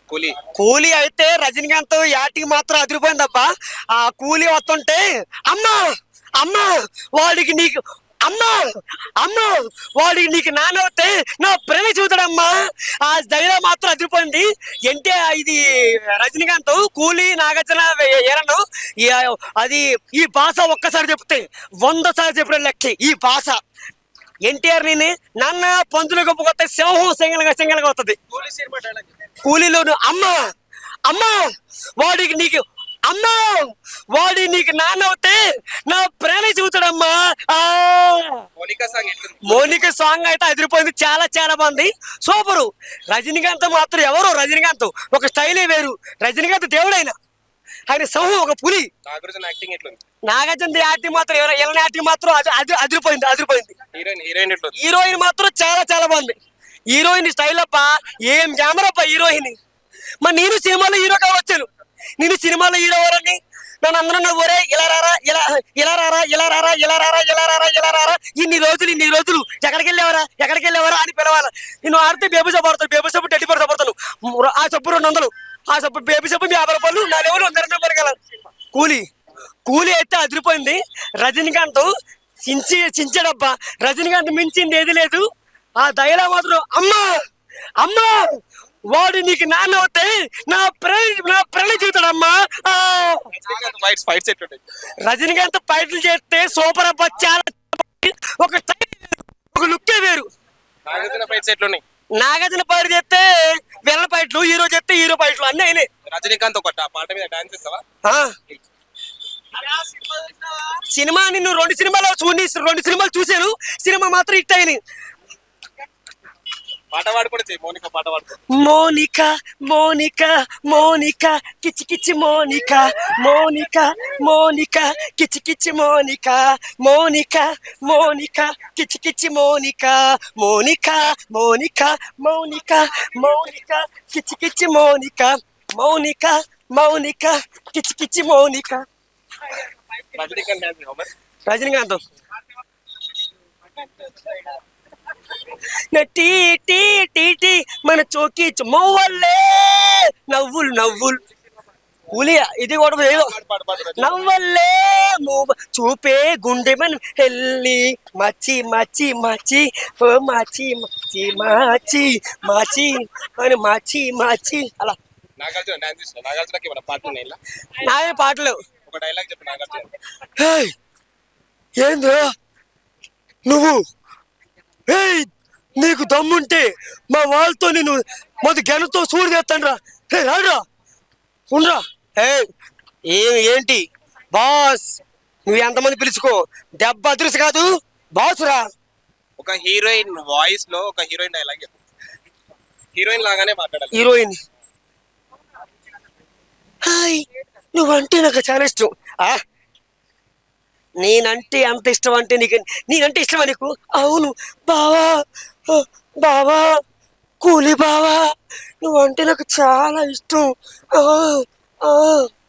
కూలీ. కూలీ అయితే రజనీకాంత్ యాటికి మాత్రం అదిరిపోయిందబ్బా. ఆ కూలీ వస్తుంటే అమ్మా అమ్మా వాడికి నీకు అమ్మా అమ్మా వాడికి నీకు నానవుతే నా ప్రేమ చూతాడమ్మా. ఆ ధైర్యం మాత్రం అదిరిపోయింది. అంటే ఇది రజనీకాంత్ కూలీ నాగార్జున ఏరను అది ఈ భాష ఒక్కసారి చెప్తే 100 సార్లు చెప్పిన లెక్క ఈ భాష. ఎన్టీఆర్ నేను నాన్న పంతులు గొప్ప కొత్త సింహం సింగల్గా వస్తుంది. కూలీలోను అమ్మా అమ్మా వాడికి నీకు అమ్మా వాడి నీకు నాన్నవుతే నా ప్రేమ చూతాడమ్మా. మోనికా సాంగ్ అయితే అదిరిపోయింది. చాలా చాలా బాగుంది. సూపరు. రజనీకాంత్ మాత్రం ఎవరు రజనీకాంత్ ఒక స్టైలే వేరు. రజనీకాంత్ దేవుడైన ఆయన సింహం ఒక పులి. నాగార్జున యాక్టింగ్ మాత్రం ఎవరైనా యాక్టింగ్ మాత్రం అదిరిపోయింది. హీరోయిన్ మాత్రం చాలా చాలా బాగుంది. హీరోయిన్ స్టైల్ అప్ప ఏం కెమెరా అప్ప హీరోయిన్. మరి నేను సినిమాలో హీరో కావచ్చాను. నేను సినిమాలో హీరో ఎవరని నన్ను అందరూ ఒరే ఇలా రారా ఇన్ని రోజులు ఎక్కడికి వెళ్ళేవారా అని పిలవాలి. నేను ఆడితే బేబీ సబ్బు ఆడతాను. బేబీ సబ్బు 20 సబ్బుతాను. ఆ సబ్బు 200, ఆ సబ్బు బేబీ సబ్బు 50 రూపాయలు. నా లెవెల్ 100 రూపాయలు. కూలీ అయితే అదిరిపోయింది. రజనీకాంత్ చించాడబ్బా. రజనీకాంత్ మించింది ఏది లేదు. ఆ డైలాగ్ మాత్రం అమ్మా అమ్మా వాడు నీకు నాన్న అవుతే నా ప్రేమ చూతాడమ్మా. రజనీకాంత్ ఫైట్లు చేస్తే సూపర్ అబ్బా. చాలా ఒక లుక్కే వేరు. నాగార్జున ఫైట్ చేస్తే వెళ్ళ ఫైట్లు, హీరో చేస్తే హీరో ఫైట్లు అన్నీ అయినాయి. రజనీకాంత్ ఒక పాట మీద డాన్స్ చేస్తావా? సినిమా నిన్ను 2 సినిమాలు చూశాను. సినిమా మాత్రం హిట్ అయినాయి. మోనికా కిచి మోనికా కిచి కిచి మోనికా కిచి మోనికా కిచి కిచి మోనికా కిచి కిచి మోనికా. రజనీకాంత్ టీ మన చోకి మోవల్లే నవ్వులు కూలి ఇది కూడా నవ్వల్లే చూపే గుండె మన వెళ్ళి మచ్చి ఓ మాచి అలా. నాయ పాటలు ఏంద్రా నువ్వు నీకు దమ్ముంటే మా వాళ్ళతో నేను మొదటి గెనతో సూడు చేస్తాను రా. రాడురా ఉండరా. ఏంటి బాస్ నువ్వు ఎంతమంది పిలుచుకో దెబ్బ అదృశ్య కాదు బాస్ రా. ఒక హీరోయిన్ వాయిస్ లో ఒక హీరోయిన్ డైలాగ్ హీరోయిన్ లాగానే మాట్లాడాలి. హీరోయిన్ హాయ్ నువ్వంటే నాకు చాలా ఇష్టం. నేనంటే అంత ఇష్టం అంటే నేనంటే ఇష్టమా నీకు? అవును బావా కూలి బావా నువ్వంటే నాకు చాలా ఇష్టం.